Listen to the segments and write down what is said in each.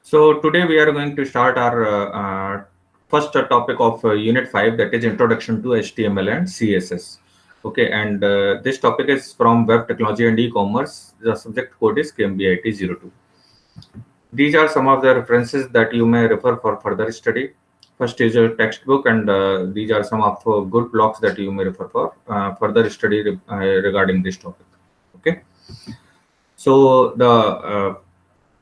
So today we are going to start our first topic of Unit 5, that is Introduction to HTML and CSS. Okay, and this topic is from Web Technology and E-commerce. The subject code is KMBIT02. These are some of the references that you may refer for further study. First is a textbook, and these are some of good blogs that you may refer for further study regarding this topic. Okay, so the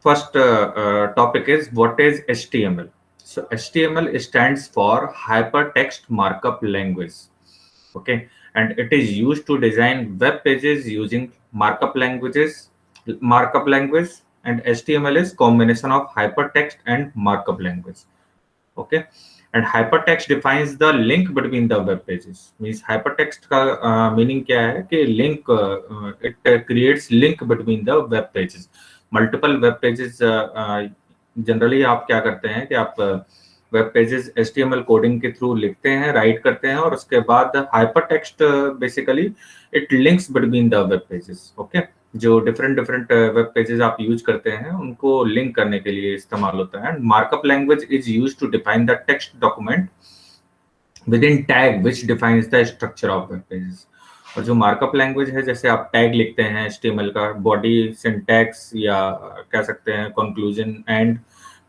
first topic is what is HTML. So HTML stands for Hypertext Markup Language. Okay, and it is used to design web pages using markup language, and HTML is combination of hypertext and markup language. Okay, and hypertext defines the link between the web pages. Means hypertext का meaning क्या है कि link it creates link between the web pages. Multiple web pages generally आप क्या करते हैं कि आप वेब पेजेस HTML कोडिंग के थ्रू लिखते हैं, राइट करते हैं, और उसके बाद hypertext basically it links between the web pages. Okay, जो डिफरेंट डिफरेंट वेब पेजेस आप यूज करते हैं उनको लिंक करने के लिए इस्तेमाल होता है. Markup language is used to define the text document within tag which defines the structure of web pages. और जो मार्कअप लैंग्वेज है, जैसे आप टैग लिखते हैं HTML का, बॉडी, सिंटैक्स, या कह सकते हैं कंक्लूजन, एंड,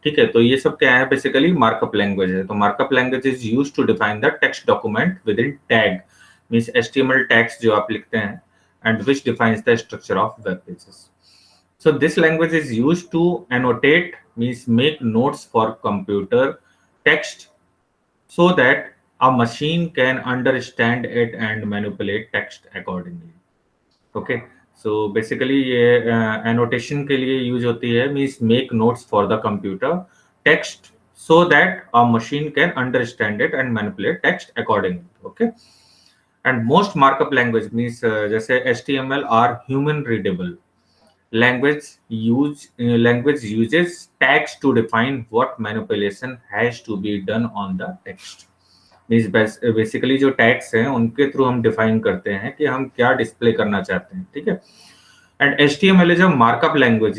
ठीक है, तो ये सब क्या है, बेसिकली मार्कअप लैंग्वेज है. तो markup language is used to define the text document within tag, means HTML tags जो आप लिखते हैं, and which defines the structure of web pages. So this language is used to annotate, means make notes for computer text, so that a machine can understand it and manipulate text accordingly. Okay, so basically ये annotation के लिए use होती है, means make notes for the computer text so that a machine can understand it and manipulate text accordingly. Okay, and most markup language means जैसे HTML are human readable. Language uses tags to define what manipulation has to be done on the text. Means basically जो tags हैं उनके through हम define करते हैं कि हम क्या डिस्प्ले करना चाहते हैं. ठीक है, and HTML is a markup language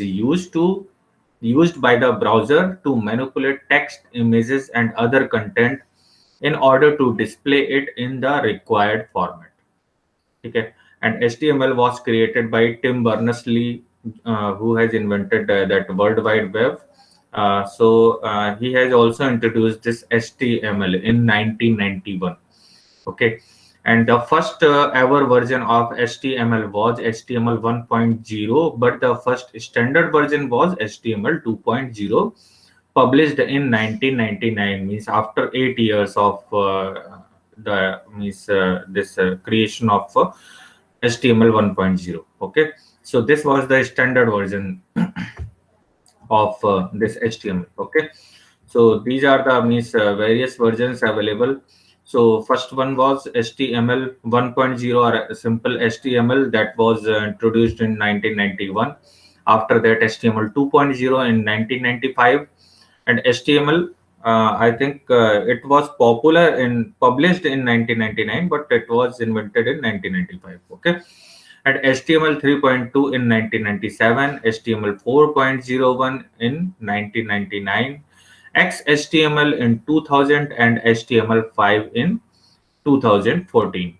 used by the browser to manipulate text, images, and other content in order to display it in the required format. Okay, and HTML was created by Tim Berners-Lee, who has invented that World Wide Web. He has also introduced this HTML in 1991. Okay, and the first ever version of HTML was HTML 1.0, but the first standard version was HTML 2.0, published in 1999. Means after 8 years of this creation of HTML 1.0. Okay, so this was the standard version of this HTML. Okay, so these are the various versions available. So first one was HTML 1.0, or simple HTML, that was introduced in 1991. After that, HTML 2.0 in 1995, and HTML I think it was published in 1999, but it was invented in 1995. Okay, and HTML 3.2 in 1997, HTML 4.01 in 1999, XHTML in 2000, and HTML5 in 2014.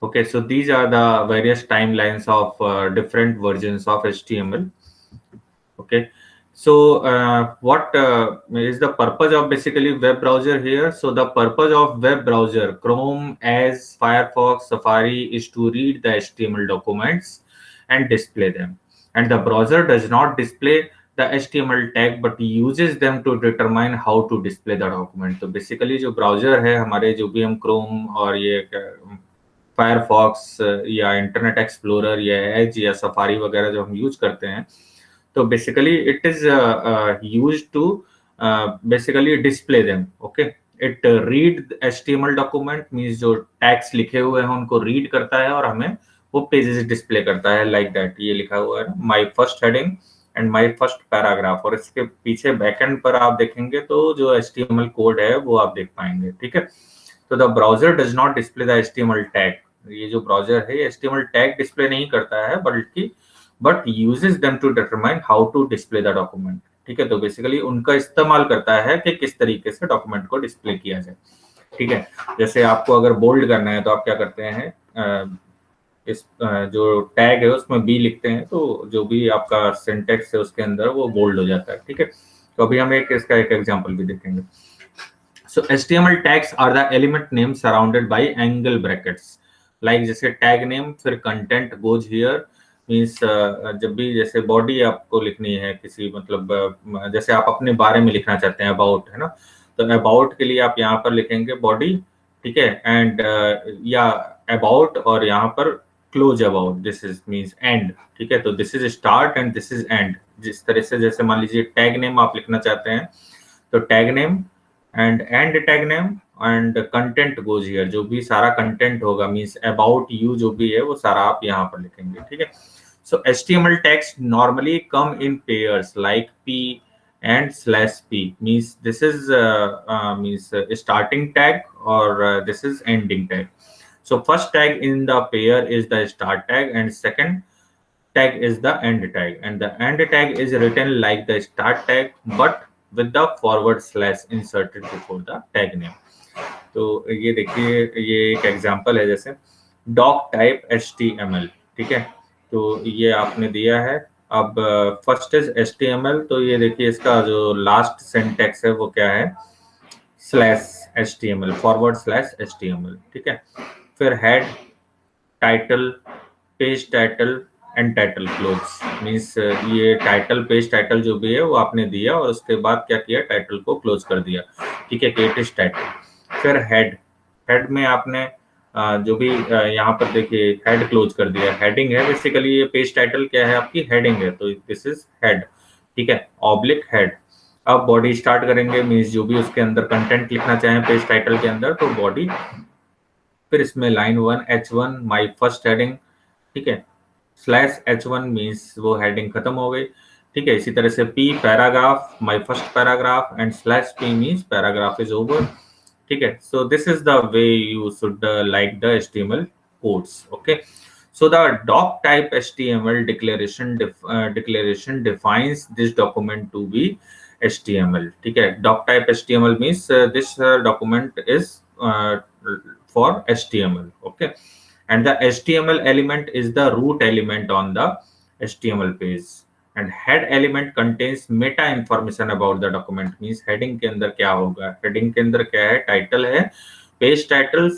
Okay, so these are the various timelines of different versions of HTML. Okay, so what is the purpose of basically web browser here? So the purpose of web browser, Chrome, Edge, Firefox, Safari, is to read the HTML documents and display them. And the browser does not display the HTML tag, but uses them to determine how to display the document. तो basically जो browser है हमारे, जो भी हम Chrome और ये Firefox या Internet Explorer या Edge या Safari वगैरह जो हम यूज करते हैं, तो basically it is used to basically display them. Okay, it read HTML document, means जो टैग्स लिखे हुए हैं उनको रीड करता है और हमें वो पेजेस डिस्प्ले करता है. लाइक दैट ये लिखा हुआ है ना, my first heading and my first paragraph, और इसके पीछे बैकएंड पर आप देखेंगे तो जो HTML कोड है वो आप देख पाएंगे. ठीक है, तो the browser does not display the HTML tag. ये जो ब्राउजर है HTML टैग डिस्प्ले नहीं करता है, बल्कि but uses them to determine how to display the document. ठीक है। तो बेसिकली उनका इस्तेमाल करता है कि किस तरीके से डॉक्यूमेंट को डिस्प्ले किया जाए, ठीक है। जैसे आपको अगर बोल्ड करना है तो आप क्या करते हैं, इस जो टैग है उसमें बी लिखते हैं, तो जो भी आपका सिंटेक्स है उसके अंदर वो बोल्ड हो जाता है, ठीक है। तो अभी हम इसका एक एग्जांपल भी देखेंगे। So HTML tags are the element name surrounded by angle brackets. Like जैसे tag name फिर content goes here means जब भी जैसे body आपको लिखनी है किसी मतलब जैसे आप अपने बारे में लिखना चाहते हैं about, है ना, तो about के लिए आप यहाँ पर लिखेंगे body, ठीक है, and या about और यहाँ पर close about, this is means end, ठीक है। तो this is start and this is end। जिस तरह से जैसे मान लीजिए tag name आप लिखना चाहते हैं तो tag name and tag name and content goes here, जो भी सारा कंटेंट होगा मींस अबाउट यू जो भी है वो सारा आप यहाँ पर लिखेंगे, ठीक है। सो HTML tags normally come in pairs like p and /p means this is means starting tag or this is ending tag. So first tag in the pair is the start tag and second tag is the end tag, and the end tag is written like the start tag but with the forward slash inserted before the tag name. तो ये देखिए ये एक example है जैसे doc type HTML, ठीक है। तो ये आपने दिया है, अब फर्स्ट इज HTML, तो ये देखिए इसका जो लास्ट सिंटैक्स है वो क्या है, /HTML /HTML, ठीक है। फिर head, title, page title and title close means ये टाइटल पेज टाइटल जो भी है वो आपने दिया और उसके बाद क्या किया, टाइटल को क्लोज कर दिया, ठीक है, इट इज टाइटल। फिर हेड में आपने जो भी यहाँ पर देखिए हेड क्लोज कर दिया, हेडिंग है बेसिकली, ये पेज टाइटल क्या है आपकी हेडिंग है, तो दिस इज हेड, ठीक है, ऑब्लिक हेड। अब बॉडी स्टार्ट करेंगे मीन्स जो भी उसके अंदर कंटेंट लिखना चाहें पेज टाइटल के अंदर तो बॉडी, फिर इसमें line 1 H1 my first heading, ठीक है, /H1 मीन्स वो हेडिंग खत्म हो गई, ठीक है। इसी तरह से P paragraph, my first paragraph and /P means paragraph is over, ठीक है। So this is the way you should like the HTML codes, okay. So the doc type HTML declaration defines this document to be HTML, ठीक है। doc type HTML means this document is for HTML, okay, and the HTML element is the root element on the HTML page and head element contains meta information about the document means heading के अंदर क्या होगा, heading के अंदर क्या है, title है, page title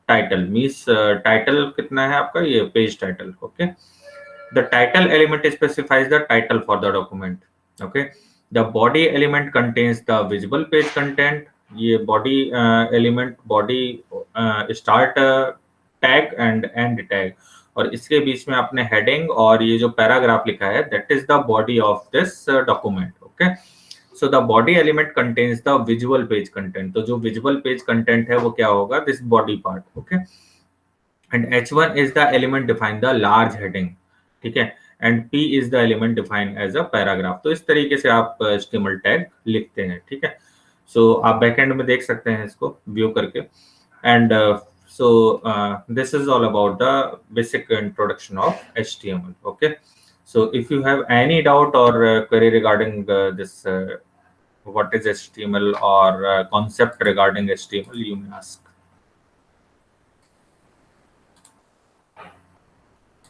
/title means title कितना है आपका, ये page title, okay. the title element specifies the title for the document, okay। the body element contains the visible page content, ये body element body start tag and and tag, और इसके बीच में आपने heading और ये जो पैराग्राफ लिखा है that is the body of this document, okay. So the body element contains the visual page content, तो जो विजुअल पेज कंटेंट है वो क्या होगा, this body part, okay. And H1 is the element define the large heading, ठीक है, and P is the element define as a paragraph. तो इस तरीके से आप HTML टैग लिखते हैं, ठीक है। सो आप बैकएंड में देख सकते हैं इसको व्यू करके, and so this is all about the basic introduction of HTML, okay। So if you have any doubt or query regarding this what is HTML or concept regarding HTML, you may ask.